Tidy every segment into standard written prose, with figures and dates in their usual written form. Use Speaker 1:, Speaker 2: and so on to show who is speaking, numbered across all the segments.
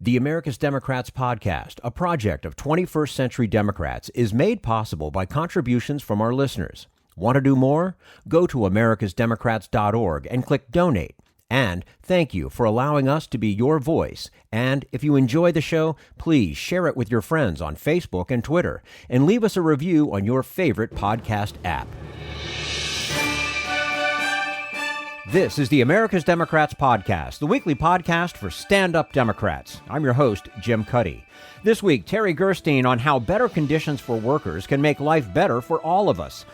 Speaker 1: The America's Democrats podcast, a project of 21st Century Democrats, is made possible by contributions from our listeners. Want to do more? Go to americasdemocrats.org and click Donate. And thank you for allowing us to be your voice. And if you enjoy the show, please share it with your friends on Facebook and Twitter, and leave us a review on your favorite podcast app. This is the America's Democrats podcast, the weekly podcast for stand-up Democrats. I'm your host, Jim Cuddy. This week, Terri Gerstein on how better conditions for workers can make life better for all of us.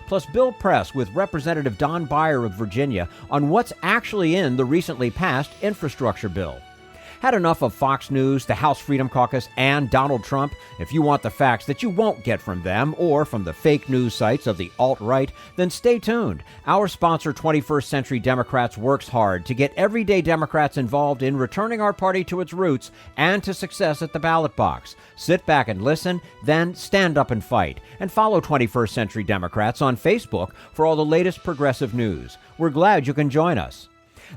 Speaker 1: Plus, Bill Press with Representative Don Beyer of Virginia on what's actually in the recently passed infrastructure bill. Had enough of Fox News, the House Freedom Caucus, and Donald Trump? If you want the facts that you won't get from them or from the fake news sites of the alt-right, then stay tuned. Our sponsor, 21st Century Democrats, works hard to get everyday Democrats involved in returning our party to its roots and to success at the ballot box. Sit back and listen, then stand up and fight. And follow 21st Century Democrats on Facebook for all the latest progressive news. We're glad you can join us.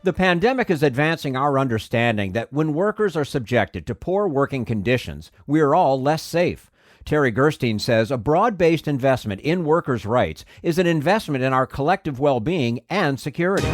Speaker 1: The pandemic is advancing our understanding that when workers are subjected to poor working conditions, we are all less safe. Terri Gerstein says a broad-based investment in workers' rights is an investment in our collective well-being and security.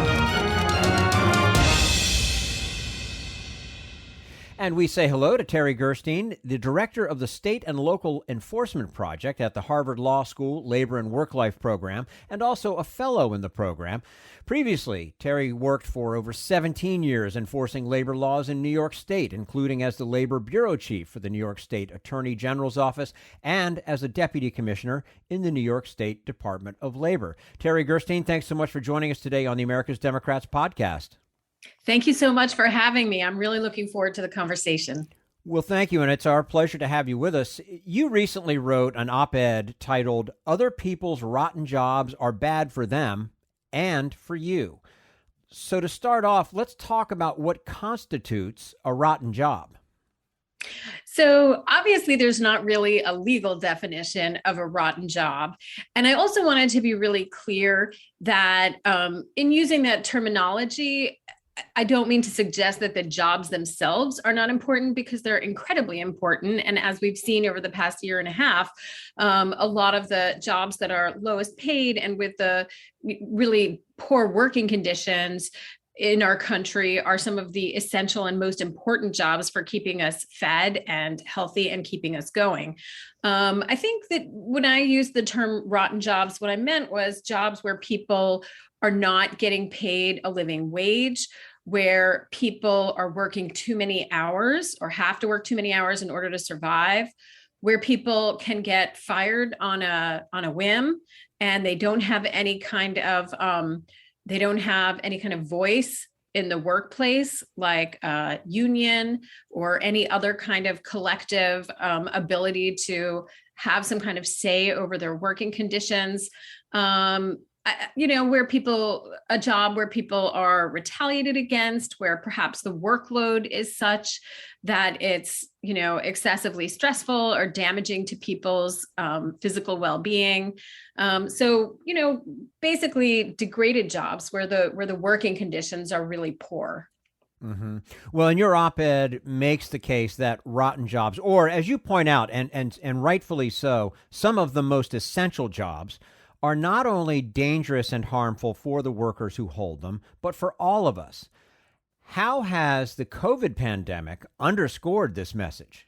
Speaker 1: And we say hello to Terri Gerstein, the director of the State and Local Enforcement Project at the Harvard Law School Labor and Work-Life Program, and also a fellow in the program. Previously, Terri worked for over 17 years enforcing labor laws in New York State, including as the Labor Bureau Chief for the New York State Attorney General's Office and as a Deputy Commissioner in the New York State Department of Labor. Terri Gerstein, thanks so much for joining us today on the America's Democrats podcast.
Speaker 2: Thank you so much for having me. I'm really looking forward to the conversation.
Speaker 1: Well, thank you, and it's our pleasure to have you with us. You recently wrote an op-ed titled, "Other People's Rotten Jobs Are Bad for Them and for You." So to start off, let's talk about what constitutes a rotten job.
Speaker 2: So obviously, there's not really a legal definition of a rotten job. And I also wanted to be really clear that in using that terminology, I don't mean to suggest that the jobs themselves are not important, because they're incredibly important. And as we've seen over the past year and a half, a lot of the jobs that are lowest paid and with the really poor working conditions in our country are some of the essential and most important jobs for keeping us fed and healthy and keeping us going. I think that when I used the term rotten jobs, what I meant was jobs where people are not getting paid a living wage, where people are working too many hours or have to work too many hours in order to survive, where people can get fired on a whim and they don't have any kind of voice in the workplace, like a union or any other kind of collective ability to have some kind of say over their working conditions. A job where people are retaliated against, where perhaps the workload is such that it's, excessively stressful or damaging to people's physical well-being. Basically degraded jobs where the working conditions are really poor.
Speaker 1: Mm-hmm. Well, and your op-ed makes the case that rotten jobs, or as you point out, and rightfully so, some of the most essential jobs are not only dangerous and harmful for the workers who hold them, but for all of us. How has the COVID pandemic underscored this message?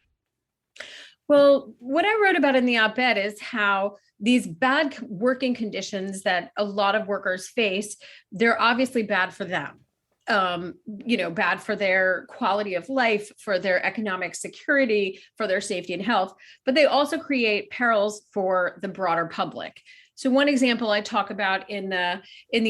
Speaker 2: Well, what I wrote about in the op-ed is how these bad working conditions that a lot of workers face, they're obviously bad for them. Bad for their quality of life, for their economic security, for their safety and health, but they also create perils for the broader public. So one example I talk about in the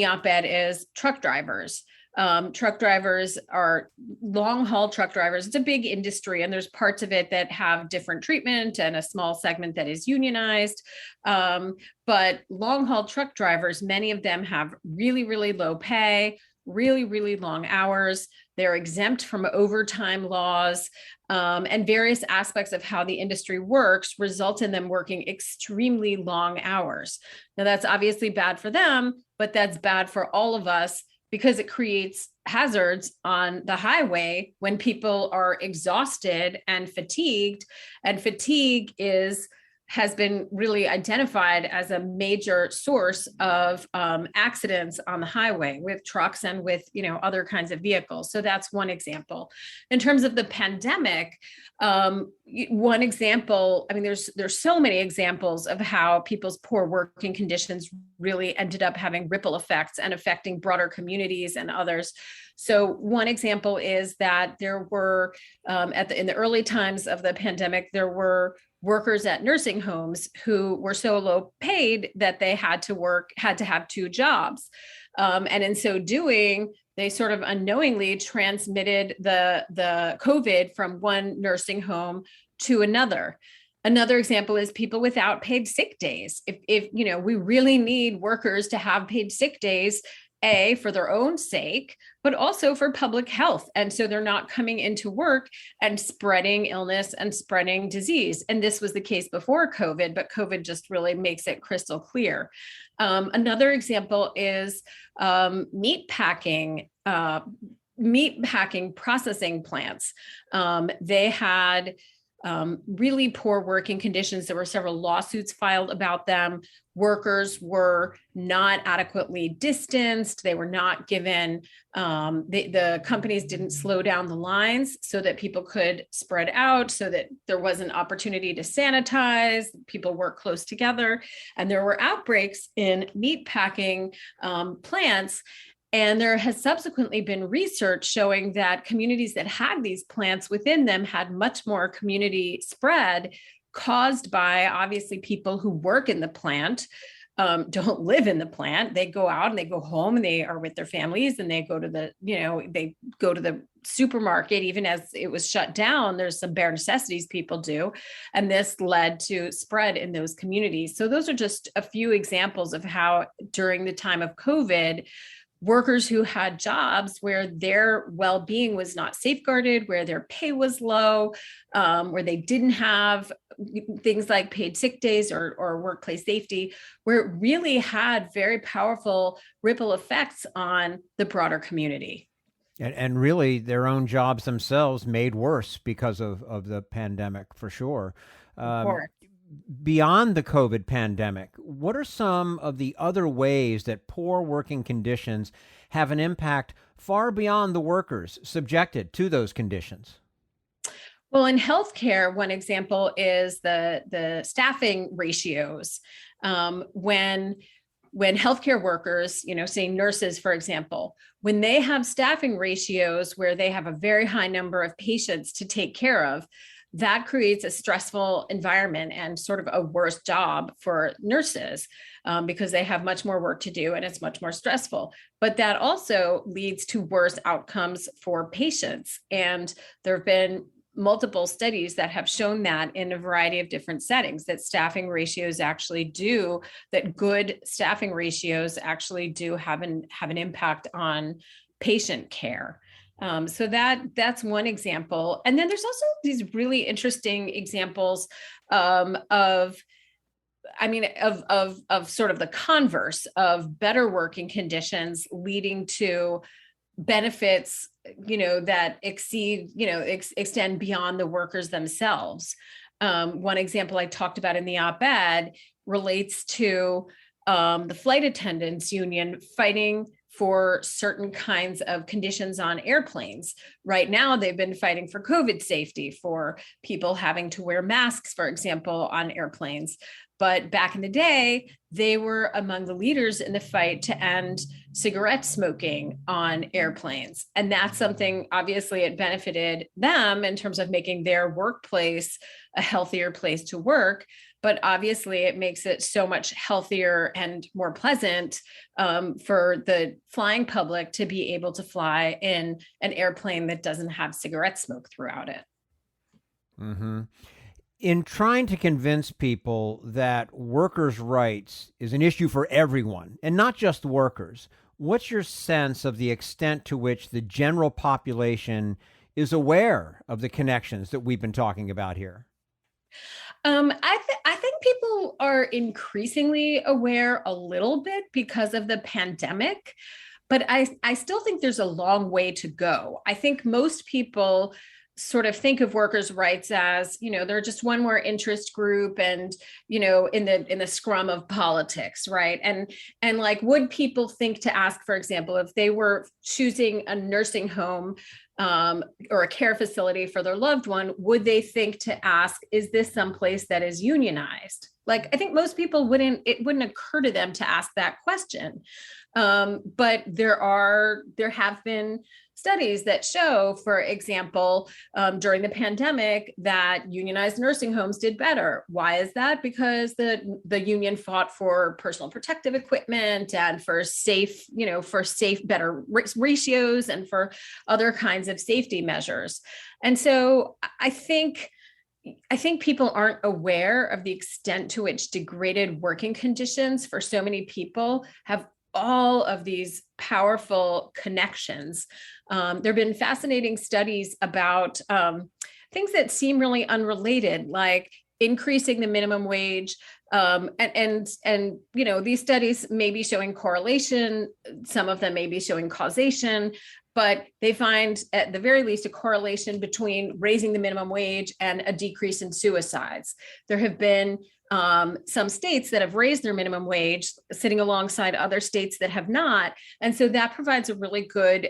Speaker 2: op-ed is truck drivers. Truck drivers are long-haul truck drivers. It's a big industry, and there's parts of it that have different treatment and a small segment that is unionized. But long-haul truck drivers, many of them have really, really low pay, really, really long hours. They're exempt from overtime laws, and various aspects of how the industry works result in them working extremely long hours. Now, that's obviously bad for them, but that's bad for all of us because it creates hazards on the highway when people are exhausted and fatigued. And fatigue has been really identified as a major source of accidents on the highway with trucks and with other kinds of vehicles. So that's one example. In terms of the pandemic, one example, there's so many examples of how people's poor working conditions really ended up having ripple effects and affecting broader communities and others. So one example is that there were, in the early times of the pandemic, there were workers at nursing homes who were so low paid that they had to have two jobs. And in so doing, they sort of unknowingly transmitted the COVID from one nursing home to another. Another example is people without paid sick days. If we really need workers to have paid sick days, for their own sake, but also for public health. And so they're not coming into work and spreading illness and spreading disease. And this was the case before COVID, but COVID just really makes it crystal clear. Another example is meat packing processing plants. They had really poor working conditions. There were several lawsuits filed about them. Workers were not adequately distanced. They were not given, the companies didn't slow down the lines so that people could spread out, so that there was an opportunity to sanitize, people work close together. And there were outbreaks in meat packing plants. And there has subsequently been research showing that communities that had these plants within them had much more community spread, caused by obviously people who work in the plant, don't live in the plant. They go out and they go home and they are with their families, and they go to the supermarket. Even as it was shut down, there's some bare necessities people do. And this led to spread in those communities. So those are just a few examples of how during the time of COVID, workers who had jobs where their well-being was not safeguarded, where their pay was low, where they didn't have things like paid sick days or workplace safety, where it really had very powerful ripple effects on the broader community.
Speaker 1: And really their own jobs themselves made worse because of the pandemic, for sure. Beyond the COVID pandemic, what are some of the other ways that poor working conditions have an impact far beyond the workers subjected to those conditions?
Speaker 2: Well, in healthcare, one example is the staffing ratios. When healthcare workers, say nurses, for example, when they have staffing ratios where they have a very high number of patients to take care of, that creates a stressful environment and sort of a worse job for nurses because they have much more work to do and it's much more stressful. But that also leads to worse outcomes for patients. And there have been multiple studies that have shown that in a variety of different settings, that good staffing ratios actually do have an impact on patient care. So that's one example. And then there's also these really interesting examples of sort of the converse of better working conditions leading to benefits, that extend beyond the workers themselves. One example I talked about in the op-ed relates to the flight attendants union fighting for certain kinds of conditions on airplanes. Right now, they've been fighting for COVID safety, for people having to wear masks, for example, on airplanes. But back in the day, they were among the leaders in the fight to end cigarette smoking on airplanes. And that's something, obviously, it benefited them in terms of making their workplace a healthier place to work. But obviously, it makes it so much healthier and more pleasant for the flying public to be able to fly in an airplane that doesn't have cigarette smoke throughout it.
Speaker 1: Mm-hmm. In trying to convince people that workers' rights is an issue for everyone and not just workers, what's your sense of the extent to which the general population is aware of the connections that we've been talking about here?
Speaker 2: I think people are increasingly aware a little bit because of the pandemic. But I still think there's a long way to go. I think most people sort of think of workers' rights as, they're just one more interest group and, in the scrum of politics, right? And like, would people think to ask, for example, if they were choosing a nursing home or a care facility for their loved one, would they think to ask, is this someplace that is unionized? Like, I think most people it wouldn't occur to them to ask that question. But there have been studies that show, for example, during the pandemic, that unionized nursing homes did better. Why is that? Because the union fought for personal protective equipment and for safe, better ratios and for other kinds of safety measures. And so I think people aren't aware of the extent to which degraded working conditions for so many people have all of these powerful connections. There have been fascinating studies about things that seem really unrelated, like increasing the minimum wage. And these studies may be showing correlation. Some of them may be showing causation, but they find at the very least a correlation between raising the minimum wage and a decrease in suicides. There have been some states that have raised their minimum wage, sitting alongside other states that have not. And so that provides a really good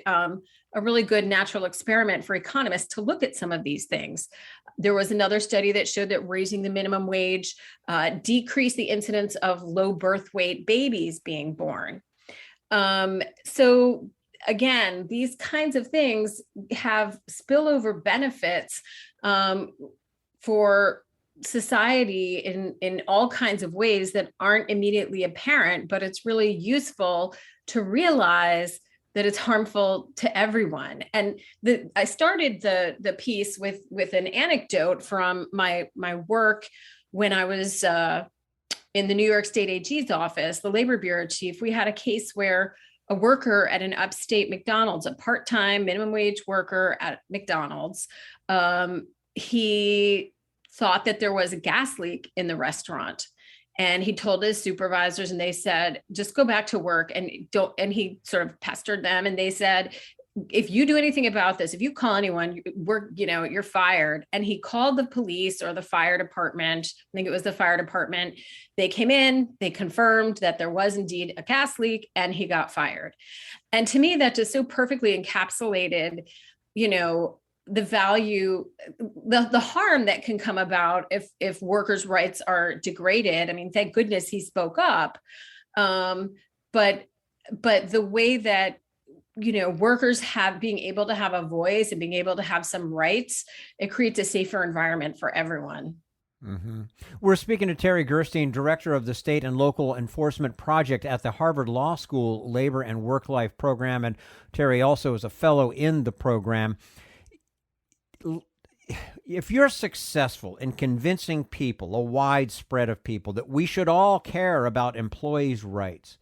Speaker 2: natural experiment for economists to look at some of these things. There was another study that showed that raising the minimum wage decreased the incidence of low birth weight babies being born. So again, these kinds of things have spillover benefits for society in all kinds of ways that aren't immediately apparent, but it's really useful to realize that it's harmful to everyone. And I started the piece with an anecdote from my work when I was in the New York State AG's office, the labor bureau chief. We had a case where a worker at an upstate McDonald's, a part-time minimum wage worker at McDonald's, he thought that there was a gas leak in the restaurant. And he told his supervisors, and they said, just go back to work and he sort of pestered them. And they said, if you do anything about this, if you call anyone, you're fired. And he called the police or the fire department. I think it was the fire department. They came in, they confirmed that there was indeed a gas leak, and he got fired. And to me, that just so perfectly encapsulated, the value, the harm that can come about if workers' rights are degraded. I mean, thank goodness he spoke up. But the way that, workers being able to have a voice and being able to have some rights, it creates a safer environment for everyone.
Speaker 1: Mm-hmm. We're speaking to Terri Gerstein, director of the State and Local Enforcement Project at the Harvard Law School Labor and Work-Life Program. And Terri also is a fellow in the program. If you're successful in convincing people, a wide spread of people, that we should all care about employees' rights,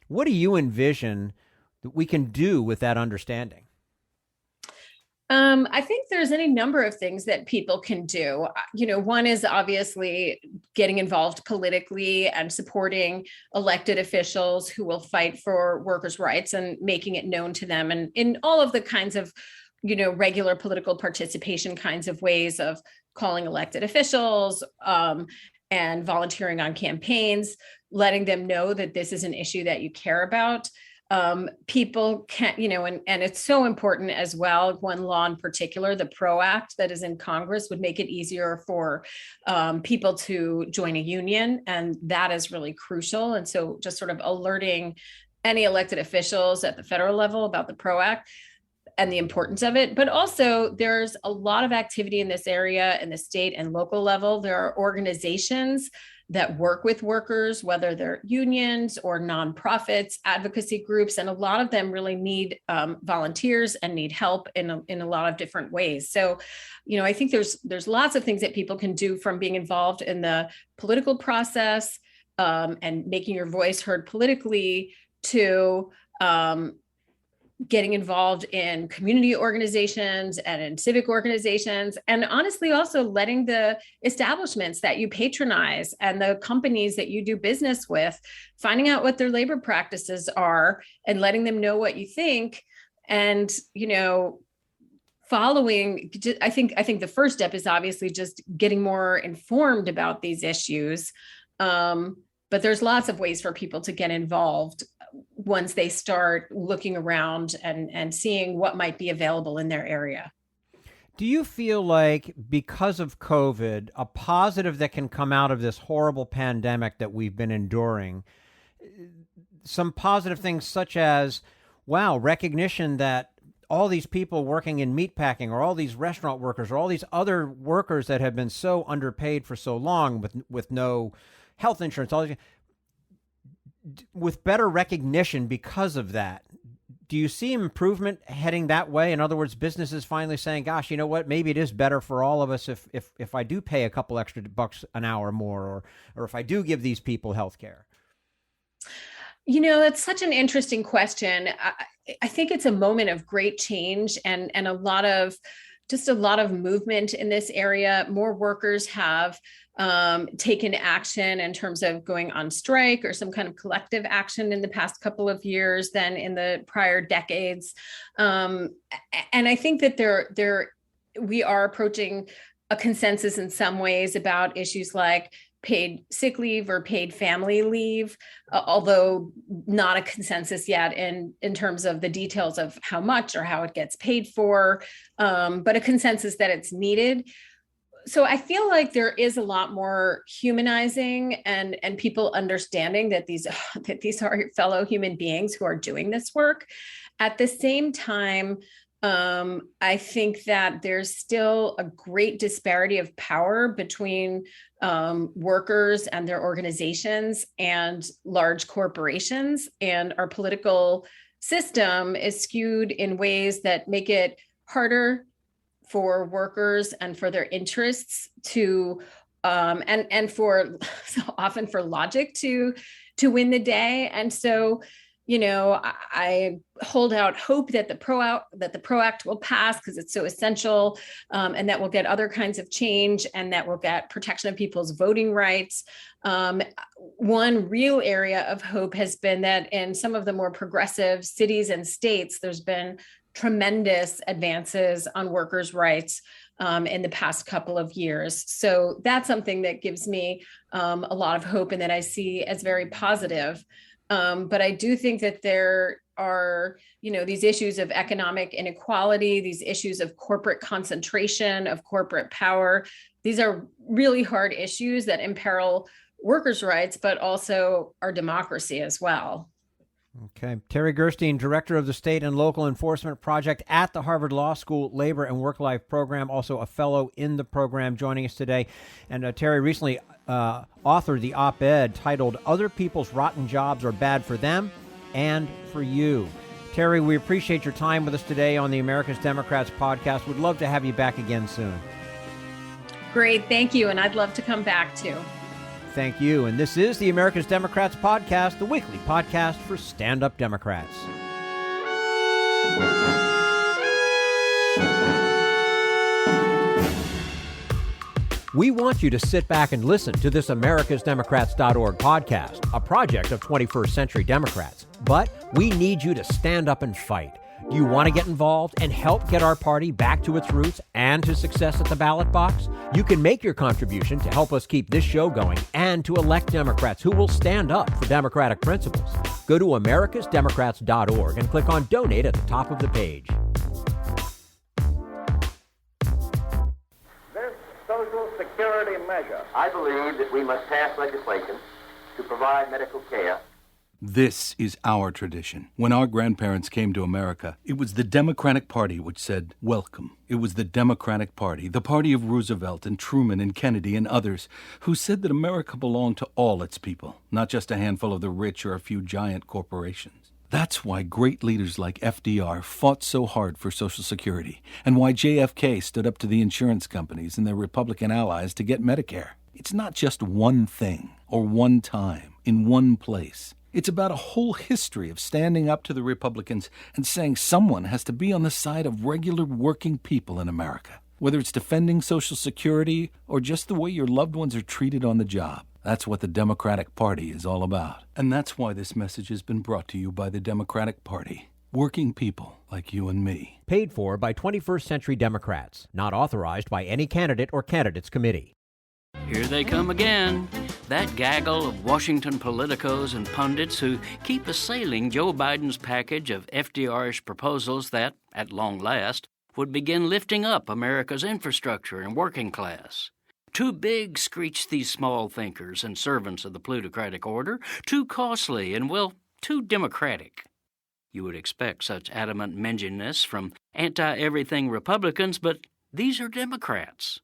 Speaker 1: what do you envision that we can do with that understanding?
Speaker 2: I think there's any number of things that people can do. One is obviously getting involved politically and supporting elected officials who will fight for workers' rights and making it known to them, and in all of the kinds of regular political participation kinds of ways of calling elected officials and volunteering on campaigns, letting them know that this is an issue that you care about. People can, and it's so important as well. One law in particular, the PRO Act that is in Congress, would make it easier for people to join a union. And that is really crucial. And so just sort of alerting any elected officials at the federal level about the PRO Act and the importance of it. But also there's a lot of activity in this area in the state and local level. There are organizations that work with workers, whether they're unions or nonprofits, advocacy groups, and a lot of them really need volunteers and need help in a lot of different ways. So, I think there's lots of things that people can do, from being involved in the political process and making your voice heard politically to getting involved in community organizations and in civic organizations, and honestly also letting the establishments that you patronize and the companies that you do business with, finding out what their labor practices are and letting them know what you think. And, following, I think the first step is obviously just getting more informed about these issues. But there's lots of ways for people to get involved once they start looking around and seeing what might be available in their area.
Speaker 1: Do you feel like, because of COVID, a positive that can come out of this horrible pandemic that we've been enduring, some positive things such as, wow, recognition that all these people working in meatpacking, or all these restaurant workers, or all these other workers that have been so underpaid for so long with no health insurance, all these, with better recognition because of that, do you see improvement heading that way? In other words, businesses finally saying, gosh, you know what, maybe it is better for all of us if I do pay a couple extra bucks an hour more, or if I do give these people health care?
Speaker 2: That's such an interesting question. I think it's a moment of great change and a lot of movement in this area. More workers have taken action in terms of going on strike or some kind of collective action in the past couple of years than in the prior decades. And I think that we are approaching a consensus in some ways about issues like paid sick leave or paid family leave, although not a consensus yet in terms of the details of how much or how it gets paid for, but a consensus that it's needed. So I feel like there is a lot more humanizing and people understanding that these are your fellow human beings who are doing this work. At the same time, I think that there's still a great disparity of power between workers and their organizations and large corporations. And our political system is skewed in ways that make it harder for workers and for their interests to and for so often for logic to win the day. And so, I hold out hope that the PRO Act will pass because it's so essential, and that we'll get other kinds of change, and that we'll get protection of people's voting rights. One real area of hope has been that in some of the more progressive cities and states, there's been tremendous advances on workers' rights in the past couple of years. So that's something that gives me a lot of hope and that I see as very positive. But I do think that there are, these issues of economic inequality, these issues of corporate concentration, of corporate power. These are really hard issues that imperil workers' rights, but also our democracy as well.
Speaker 1: Okay. Terri Gerstein, Director of the State and Local Enforcement Project at the Harvard Law School Labor and Work-Life Program, also a fellow in the program, joining us today. And Terri recently authored the op-ed titled "Other People's Rotten Jobs Are Bad for Them and for You." Terri, we appreciate your time with us today on the America's Democrats podcast. We'd love to have you back again soon.
Speaker 2: Great. Thank you. And I'd love to come back too.
Speaker 1: Thank you. And this is the America's Democrats podcast, the weekly podcast for stand-up Democrats. We want you to sit back and listen to this americasdemocrats.org podcast, a project of 21st Century Democrats. But we need you to stand up and fight. Do you want to get involved and help get our party back to its roots and to success at the ballot box? You can make your contribution to help us keep this show going and to elect Democrats who will stand up for democratic principles. Go to americasdemocrats.org and click on Donate at the top of the page.
Speaker 3: This Social Security measure, I believe that we must pass legislation to provide medical care.
Speaker 4: This is our tradition. When our grandparents came to America, it was the Democratic Party which said, welcome. It was the Democratic Party, the party of Roosevelt and Truman and Kennedy and others, who said that America belonged to all its people, not just a handful of the rich or a few giant corporations. That's why great leaders like FDR fought so hard for Social Security, and why JFK stood up to the insurance companies and their Republican allies to get Medicare. It's not just one thing or one time in one place. It's about a whole history of standing up to the Republicans and saying someone has to be on the side of regular working people in America. Whether it's defending Social Security or just the way your loved ones are treated on the job. That's what the Democratic Party is all about. And that's why this message has been brought to you by the Democratic Party. Working people like you and me.
Speaker 1: Paid for by 21st Century Democrats. Not authorized by any candidate or candidates committee.
Speaker 5: Here they come again. That gaggle of Washington politicos and pundits who keep assailing Joe Biden's package of FDR-ish proposals that, at long last, would begin lifting up America's infrastructure and working class. Too big, screech these small thinkers and servants of the plutocratic order. Too costly and, well, too democratic. You would expect such adamant menginess from anti-everything Republicans, but these are Democrats.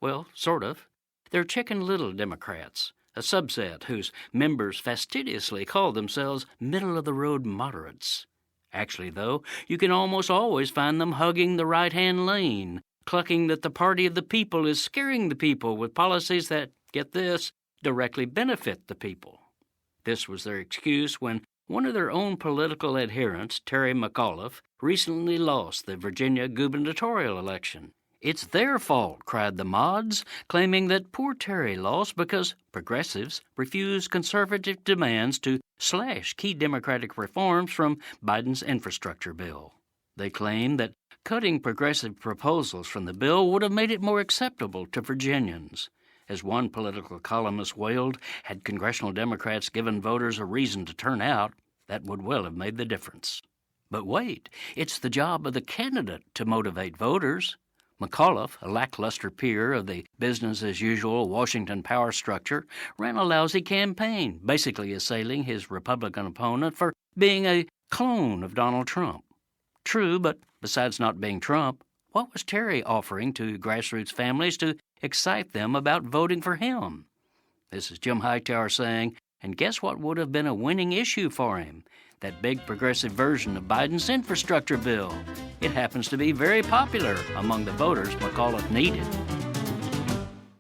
Speaker 5: Well, sort of. They're Chicken Little Democrats, a subset whose members fastidiously call themselves middle-of-the-road moderates. Actually, though, you can almost always find them hugging the right-hand lane, clucking that the party of the people is scaring the people with policies that, get this, directly benefit the people. This was their excuse when one of their own political adherents, Terry McAuliffe, recently lost the Virginia gubernatorial election. It's their fault, cried the mods, claiming that poor Terry lost because progressives refused conservative demands to slash key Democratic reforms from Biden's infrastructure bill. They claim that cutting progressive proposals from the bill would have made it more acceptable to Virginians. As one political columnist wailed, had congressional Democrats given voters a reason to turn out, that would well have made the difference. But wait, it's the job of the candidate to motivate voters. McAuliffe, a lackluster peer of the business-as-usual Washington power structure, ran a lousy campaign, basically assailing his Republican opponent for being a clone of Donald Trump. True, but besides not being Trump, what was Terry offering to grassroots families to excite them about voting for him? This is Jim Hightower saying, and guess what would have been a winning issue for him? That big progressive version of Biden's infrastructure bill. It happens to be very popular among the voters McAuliffe needed.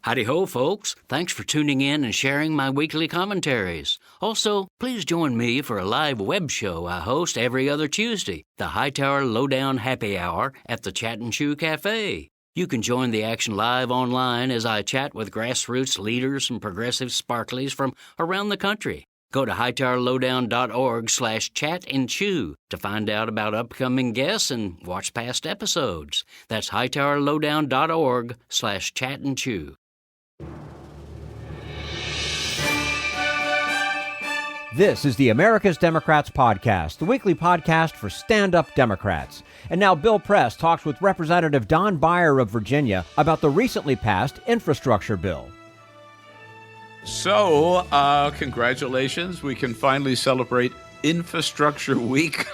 Speaker 5: Howdy-ho, folks. Thanks for tuning in and sharing my weekly commentaries. Also, please join me for a live web show I host every other Tuesday, the Hightower Lowdown Happy Hour at the Chat and Chew Cafe. You can join the action live online as I chat with grassroots leaders and progressive sparklies from around the country. Go to hightowerlowdown.org/chat-and-chew to find out about upcoming guests and watch past episodes. That's hightowerlowdown.org/chat-and-chew.
Speaker 1: This is the America's Democrats podcast, the weekly podcast for stand-up Democrats. And now Bill Press talks with Representative Don Beyer of Virginia about the recently passed infrastructure bill.
Speaker 6: So, congratulations. We can finally celebrate Infrastructure Week.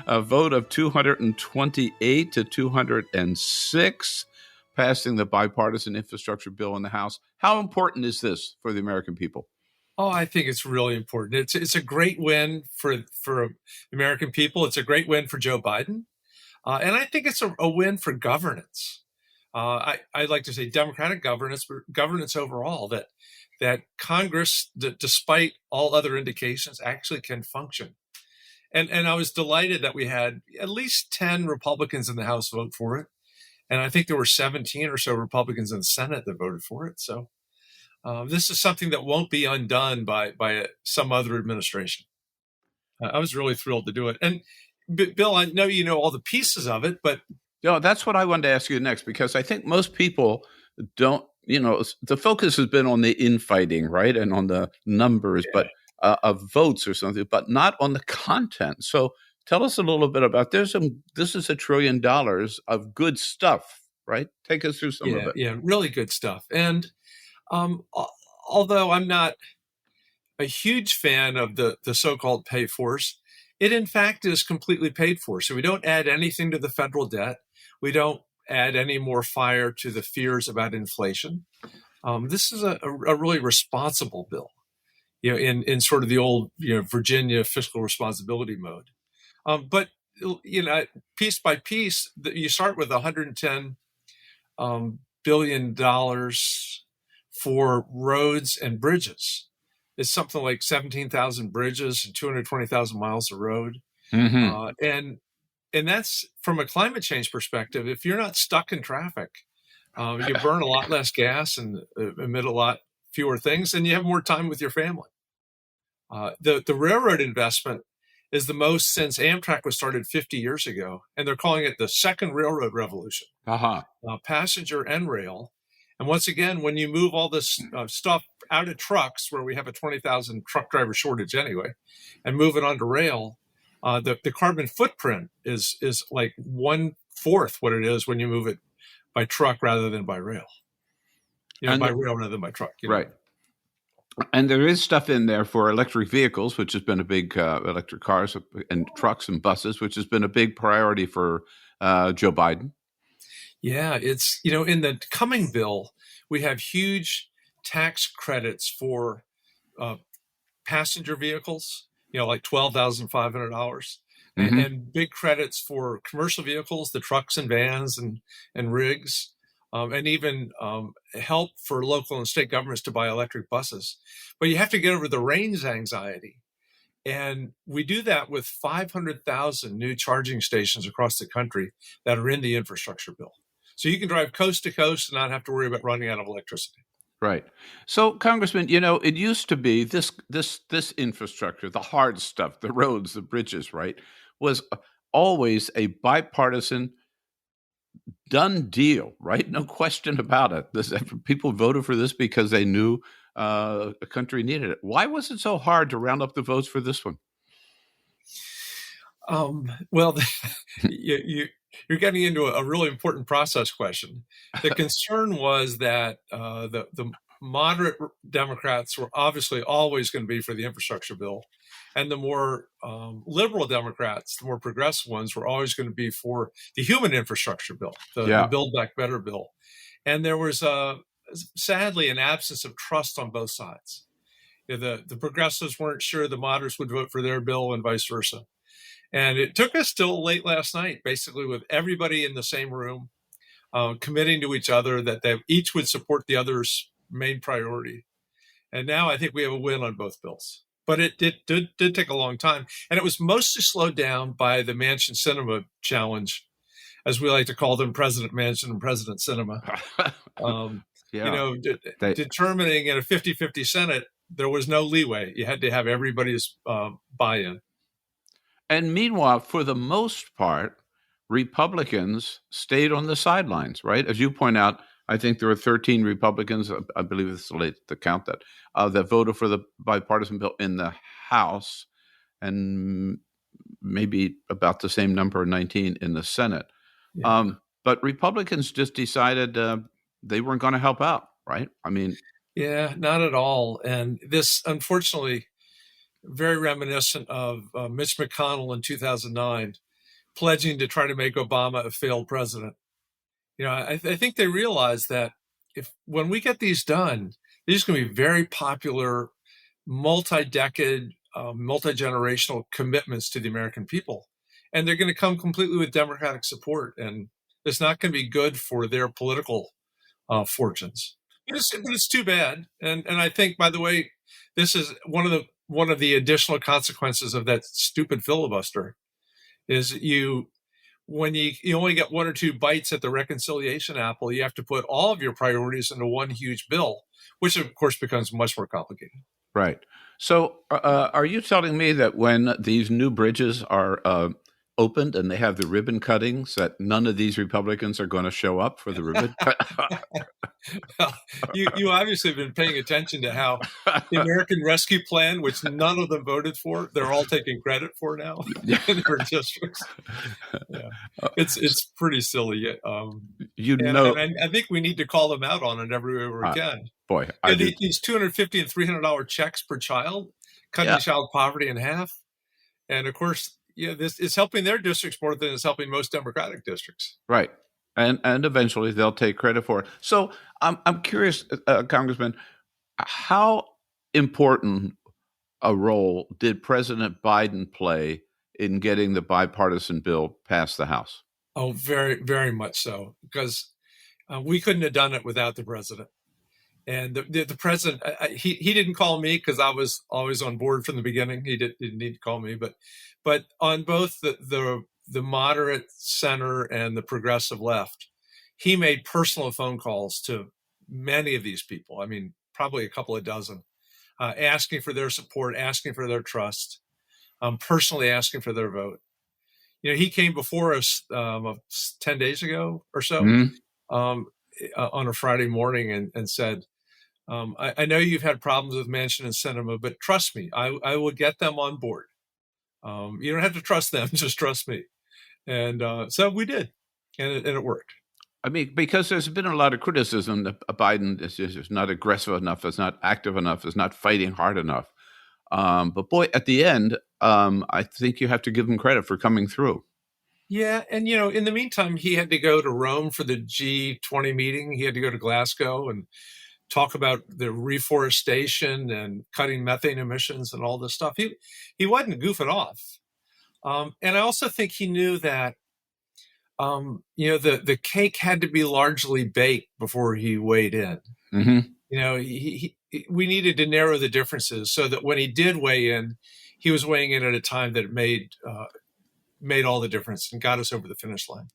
Speaker 6: A vote of 228 to 206, passing the bipartisan infrastructure bill in the House. How important is this for the American people?
Speaker 7: Oh, I think it's really important. It's a great win for American people. It's a great win for Joe Biden. And I think it's a win for governance. I'd like to say democratic governance, but governance overall, that Congress, despite all other indications, actually can function. And I was delighted that we had at least 10 Republicans in the House vote for it. And I think there were 17 or so Republicans in the Senate that voted for it. So this is something that won't be undone by some other administration. I was really thrilled to do it. And Bill, I know you know all the pieces of it, but
Speaker 6: That's what I wanted to ask you next, because I think most people don't, the focus has been on the infighting, right? And on the numbers, but of votes or something, but not on the content. So tell us a little bit about this is $1 trillion of good stuff, right? Take us through some of it.
Speaker 7: Yeah, really good stuff. And although I'm not a huge fan of the so-called pay-fors, it in fact is completely paid for. So we don't add anything to the federal debt. We don't add any more fire to the fears about inflation. This is a really responsible bill, in sort of the old, Virginia fiscal responsibility mode. But piece by piece, you start with $110 billion for roads and bridges. is something like 17,000 bridges and 220,000 miles of road. And that's from a climate change perspective. If you're not stuck in traffic, you burn a lot less gas and emit a lot fewer things, and you have more time with your family. The railroad investment is the most since Amtrak was started 50 years ago, and they're calling it the second railroad revolution, passenger and rail. And once again, when you move all this stuff out of trucks, where we have a 20,000 truck driver shortage anyway, and move it onto rail, the carbon footprint is like 1/4 what it is when you move it by truck rather than by rail. By rail rather than by truck.
Speaker 6: Right. And there is stuff in there for electric vehicles, which has been a big electric cars and trucks and buses, which has been a big priority for Joe Biden.
Speaker 7: Yeah, it's, in the coming bill, we have huge tax credits for passenger vehicles, like $12,500, and big credits for commercial vehicles, the trucks and vans and rigs. And even help for local and state governments to buy electric buses. But you have to get over the range anxiety. And we do that with 500,000 new charging stations across the country that are in the infrastructure bill. So you can drive coast to coast and not have to worry about running out of electricity.
Speaker 6: Right. So, Congressman, it used to be this infrastructure, the hard stuff, the roads, the bridges, right, was always a bipartisan done deal, right? No question about it. People voted for this because they knew a country needed it. Why was it so hard to round up the votes for this one?
Speaker 7: Well, you're getting into a really important process question. The concern was that the moderate Democrats were obviously always going to be for the infrastructure bill, and the more liberal Democrats, the more progressive ones, were always going to be for the human infrastructure bill, the Build Back Better bill. And there was, sadly, an absence of trust on both sides. The progressives weren't sure the moderates would vote for their bill and vice versa. And it took us till late last night, basically with everybody in the same room, committing to each other that they each would support the other's main priority. And now I think we have a win on both bills. But it did take a long time. And it was mostly slowed down by the Manchin Sinema challenge, as we like to call them, President Manchin and President Sinema. Determining in a 50-50 Senate, there was no leeway. You had to have everybody's buy-in.
Speaker 6: And meanwhile, for the most part, Republicans stayed on the sidelines, right? As you point out, I think there were 13 Republicans, I believe it's late to count that voted for the bipartisan bill in the House, and maybe about the same number, 19, in the Senate. Yeah. But Republicans just decided they weren't going to help out, right? I mean...
Speaker 7: Yeah, not at all. And this, unfortunately, very reminiscent of Mitch McConnell in 2009, pledging to try to make Obama a failed president. I think they realize that when we get these done, these are going to be very popular, multi-decade, multi-generational commitments to the American people. And they're going to come completely with Democratic support. And it's not going to be good for their political fortunes. But it's too bad. And I think, by the way, this is one of the additional consequences of that stupid filibuster is when you only get one or two bites at the reconciliation apple, you have to put all of your priorities into one huge bill, which of course becomes much more complicated.
Speaker 6: Right. So are you telling me that when these new bridges are opened and they have the ribbon cuttings, that none of these Republicans are going to show up for the ribbon cut?
Speaker 7: Well, you obviously have been paying attention to how the American Rescue Plan, which none of them voted for, they're all taking credit for now in their districts. Yeah. It's pretty silly. And I think we need to call them out on it everywhere we can.
Speaker 6: Boy,
Speaker 7: these $250 and $300 checks per child, cutting child poverty in half, and of course, this is helping their districts more than it's helping most Democratic districts.
Speaker 6: Right. And eventually they'll take credit for it. So I'm curious, Congressman, how important a role did President Biden play in getting the bipartisan bill past the House?
Speaker 7: Oh, very, very much so, because we couldn't have done it without the president. And the president, he didn't call me because I was always on board from the beginning. He didn't need to call me, but on both the moderate center and the progressive left, he made personal phone calls to many of these people. I mean, probably a couple of dozen, asking for their support, asking for their trust, personally asking for their vote. He came before us 10 days ago or so, on a Friday morning and said, I know you've had problems with Manchin and Sinema, but trust me, I will get them on board. You don't have to trust them, just trust me. And so we did, and it worked.
Speaker 6: I mean, because there's been a lot of criticism that Biden is not aggressive enough, is not active enough, is not fighting hard enough. But boy, at the end, I think you have to give him credit for coming through.
Speaker 7: Yeah. And, in the meantime, he had to go to Rome for the G20 meeting. He had to go to Glasgow and talk about the reforestation and cutting methane emissions and all this stuff. He wasn't goofing off. And I also think he knew that, the cake had to be largely baked before he weighed in. We needed to narrow the differences so that when he did weigh in, he was weighing in at a time that made all the difference and got us over the finish line.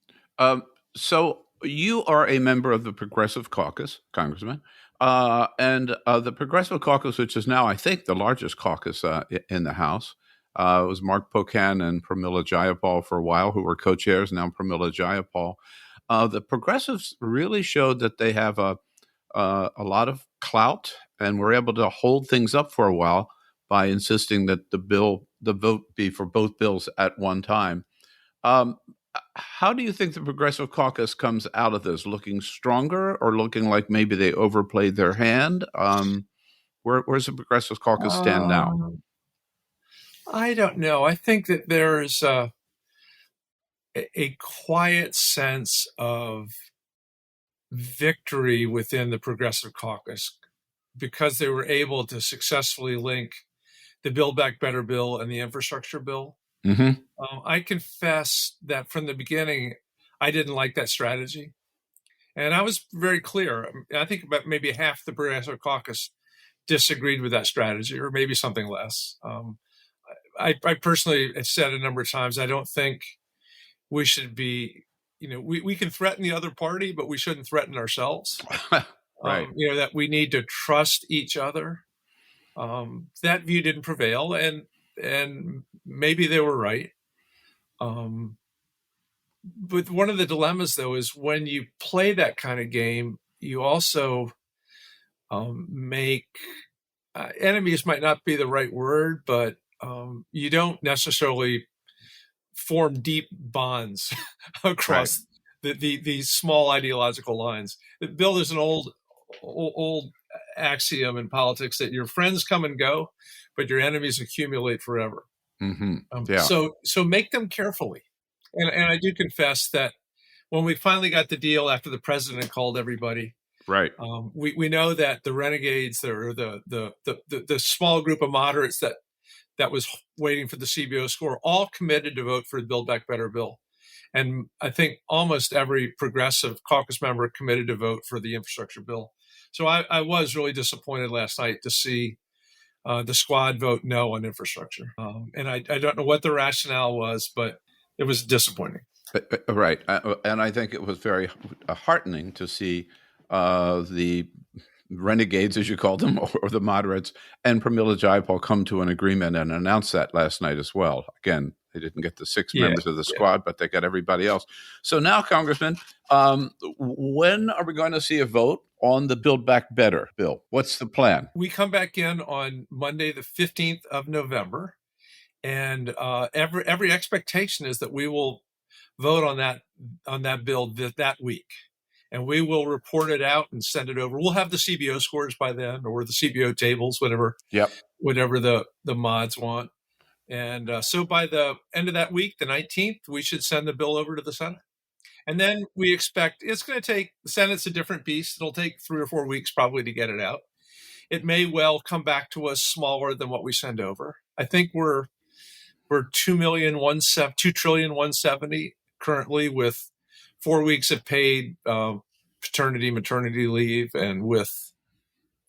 Speaker 6: So you are a member of the Progressive Caucus, Congressman, and the Progressive Caucus, which is now, I think, the largest caucus in the House. It was Mark Pocan and Pramila Jayapal for a while, who were co-chairs, now Pramila Jayapal. The Progressives really showed that they have a lot of clout and were able to hold things up for a while by insisting that the vote be for both bills at one time. How do you think the Progressive Caucus comes out of this? Looking stronger or looking like maybe they overplayed their hand? Where's the Progressive Caucus stand now?
Speaker 7: I don't know. I think that there's a quiet sense of victory within the Progressive Caucus because they were able to successfully link the Build Back Better bill and the infrastructure bill. I confess that from the beginning, I didn't like that strategy. And I was very clear. I think about maybe half the Progressive Caucus disagreed with that strategy, or maybe something less. I personally have said a number of times, I don't think we should be, we can threaten the other party, but we shouldn't threaten ourselves.
Speaker 6: Right.
Speaker 7: That we need to trust each other. That view didn't prevail, and maybe they were right. But one of the dilemmas, though, is when you play that kind of game, you also make enemies might not be the right word, but you don't necessarily form deep bonds across these small ideological lines. Bill, there's an old axiom in politics that your friends come and go, but your enemies accumulate forever. So make them carefully. And I do confess that when we finally got the deal after the president called everybody,
Speaker 6: right,
Speaker 7: we know that the renegades, or the small group of moderates that was waiting for the CBO score, all committed to vote for the Build Back Better bill. And I think almost every Progressive Caucus member committed to vote for the infrastructure bill. So I was really disappointed last night to see the squad vote no on infrastructure. And I don't know what the rationale was, but it was disappointing.
Speaker 6: Right. And I think it was very heartening to see the renegades, as you called them, or the moderates, and Pramila Jayapal come to an agreement and announce that last night as well. Again, they didn't get the six members of the squad, but they got everybody else. So now, Congressman, when are we going to see a vote on the Build Back Better bill? What's the plan?
Speaker 7: We come back in on Monday, the 15th of November. And every expectation is that we will vote on that bill that week. And we will report it out and send it over. We'll have the CBO scores by then, or the CBO tables, whatever the mods want. And so by the end of that week, the 19th, we should send the bill over to the Senate. And then we expect it's going to take, the Senate's a different beast. It'll take 3 or 4 weeks probably to get it out. It may well come back to us smaller than what we send over. I think we're $2,170,000,000 currently, with 4 weeks of paid paternity, maternity leave, and with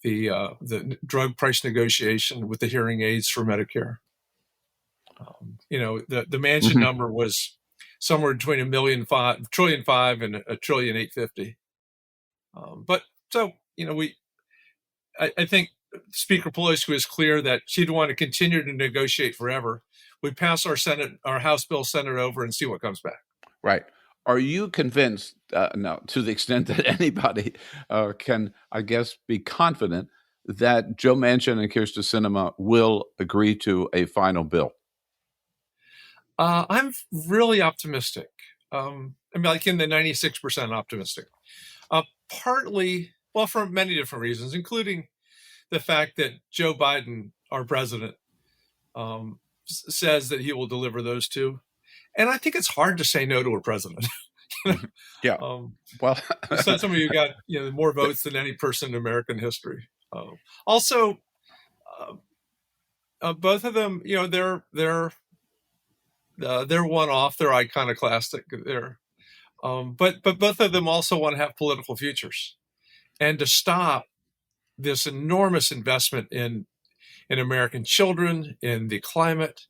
Speaker 7: the drug price negotiation with the hearing aids for Medicare. The Manchin number was somewhere between $1.5 trillion and $1.850 trillion. I think Speaker Pelosi was clear that she'd want to continue to negotiate forever. We pass our House bill, Senate over, and see what comes back.
Speaker 6: Right. Are you convinced, now, to the extent that anybody can, I guess, be confident that Joe Manchin and Kirsten Sinema will agree to a final bill?
Speaker 7: I'm really optimistic. Like in the 96% optimistic. Partly, well, for many different reasons, including the fact that Joe Biden, our president, says that he will deliver those two. And I think it's hard to say no to a president.
Speaker 6: Yeah.
Speaker 7: Well, so some of you got more votes than any person in American history. Also, both of them, they're one-off. They're iconoclastic. But both of them also want to have political futures, and to stop this enormous investment in American children, in the climate,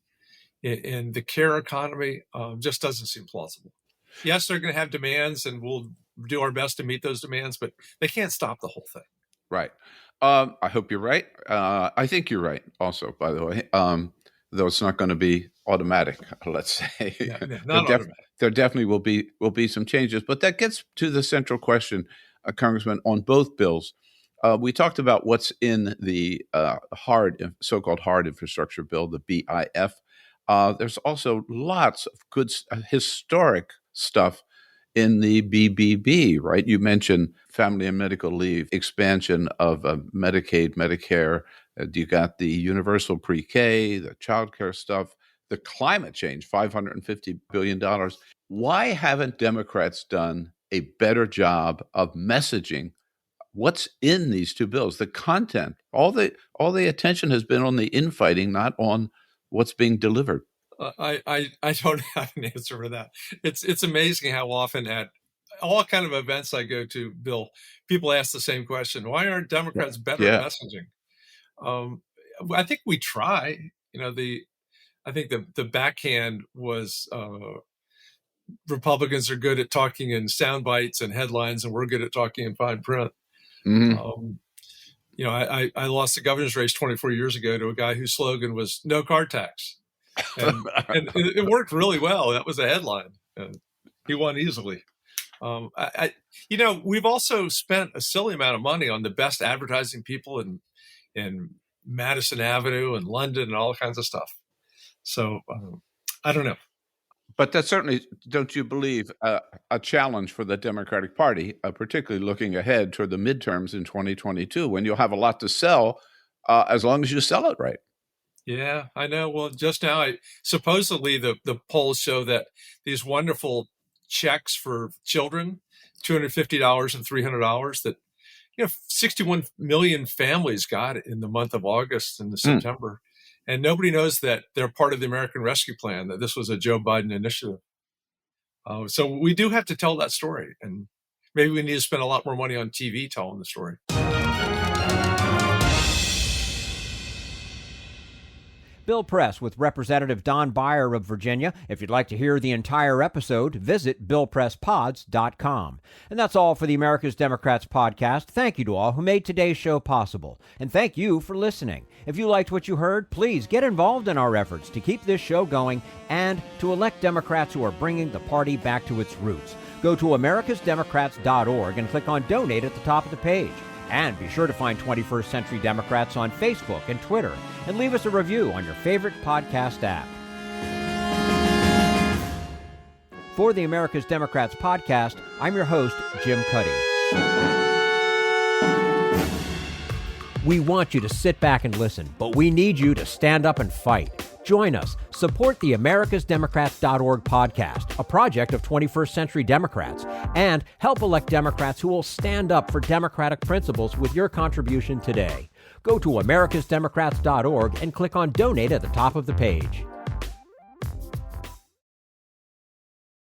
Speaker 7: in the care economy, just doesn't seem plausible. Yes, they're going to have demands, and we'll do our best to meet those demands, but they can't stop the whole thing. Right.
Speaker 6: I hope you're right. I think you're right also, by the way, though it's not going to be automatic, let's say.
Speaker 7: Yeah, not automatic.
Speaker 6: There definitely will be some changes. But that gets to the central question, Congressman, on both bills. We talked about what's in the so-called hard infrastructure bill, the BIF. There's also lots of good historic stuff in the BBB, right? You mentioned family and medical leave, expansion of Medicaid, Medicare. You got the universal pre-K, the childcare stuff, the climate change, $550 billion. Why haven't Democrats done a better job of messaging what's in these two bills, the content? All the attention has been on the infighting, not on what's being delivered.
Speaker 7: I don't have an answer for that. It's amazing how often at all kind of events I go to, Bill, people ask the same question: why aren't Democrats better at messaging? I think we try. I think the backhand was Republicans are good at talking in sound bites and headlines, and we're good at talking in fine print. Mm-hmm. I lost the governor's race 24 years ago to a guy whose slogan was "No car tax," and it worked really well. That was a headline, and he won easily. We've also spent a silly amount of money on the best advertising people in Madison Avenue and London and all kinds of stuff. So I don't know.
Speaker 6: But that's certainly, don't you believe, a challenge for the Democratic Party, particularly looking ahead toward the midterms in 2022, when you'll have a lot to sell, as long as you sell it right.
Speaker 7: Yeah, I know. Well, just now, supposedly the polls show that these wonderful checks for children, $250 and $300, that 61 million families got it in the month of August and September. And nobody knows that they're part of the American Rescue Plan, that this was a Joe Biden initiative. So we do have to tell that story. And maybe we need to spend a lot more money on TV telling the story.
Speaker 1: Bill Press with Representative Don Beyer of Virginia. If you'd like to hear the entire episode, visit BillPressPods.com. And that's all for the America's Democrats podcast. Thank you to all who made today's show possible. And thank you for listening. If you liked what you heard, please get involved in our efforts to keep this show going and to elect Democrats who are bringing the party back to its roots. Go to americasdemocrats.org and click on Donate at the top of the page. And be sure to find 21st Century Democrats on Facebook and Twitter, and leave us a review on your favorite podcast app. For the America's Democrats podcast, I'm your host, Jim Cuddy. We want you to sit back and listen, but we need you to stand up and fight. Join us. Support the americasdemocrats.org podcast, a project of 21st Century Democrats, and help elect Democrats who will stand up for democratic principles with your contribution today. Go to americasdemocrats.org and click on Donate at the top of the page.